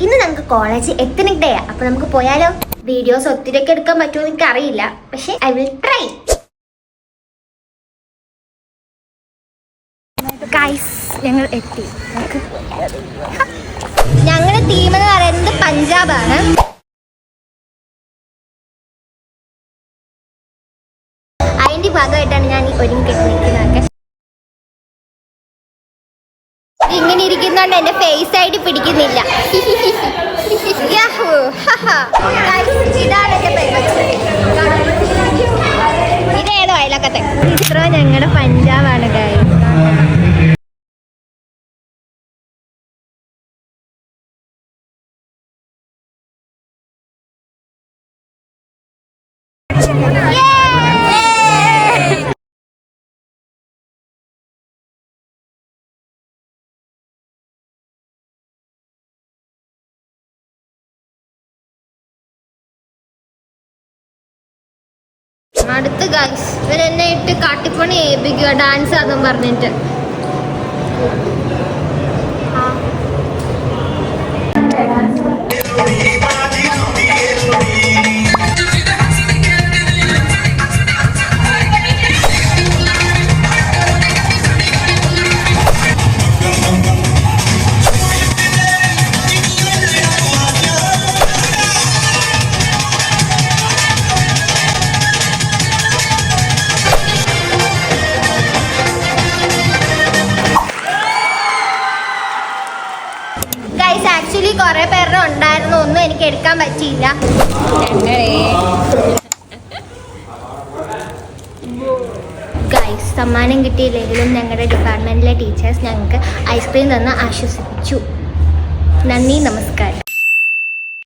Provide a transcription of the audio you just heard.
ഇന്ന് നമുക്ക് college ethnic day. അപ്പൊ നമുക്ക് പോയാലോ? വീഡിയോസ് ഒത്തിരിയൊക്കെ എടുക്കാൻ പറ്റുമോ എനിക്ക് അറിയില്ല, പക്ഷെ ഐ വിൽ ട്രൈ. ഗൈസ്, ഞങ്ങൾ എത്തി. ഞങ്ങളുടെ ടീം എന്ന് പറയുന്നത് പഞ്ചാബാണ്. അതിന്റെ ഭാഗമായിട്ടാണ് ഞാൻ ഒരുങ്ങിക്കെട്ടി നിൽക്കുന്നതൊക്കെ. ഇങ്ങനെ ഇരിക്കുന്നോണ്ട് എന്റെ ഫേസ് ആയിട്ട് പിടിക്കുന്നില്ല. ഇതേതോ അയലക്കത്തെ ഇത്ര ഞങ്ങളുടെ പഞ്ചാബാണ് ഗൈസ്. അടുത്ത് ഗൈസ് ഇവരെന്നെ ഇട്ട് കാട്ടിപ്പണി ഏൽപ്പിക്കുക, ഡാൻസ് ആണെന്നും പറഞ്ഞിട്ട്. ആക്ച്വലി കുറെ പേരുടെ ഉണ്ടായിരുന്നു, ഒന്നും എനിക്ക് എടുക്കാൻ പറ്റിയില്ല. ഗൈസ്, സമ്മാനം കിട്ടിയില്ലെങ്കിലും ഞങ്ങളുടെ ഡിപ്പാർട്ട്മെന്റിലെ ടീച്ചേഴ്സ് ഞങ്ങൾക്ക് ഐസ്ക്രീം തന്ന് ആശ്വസിപ്പിച്ചു. നന്ദി, നമസ്കാരം.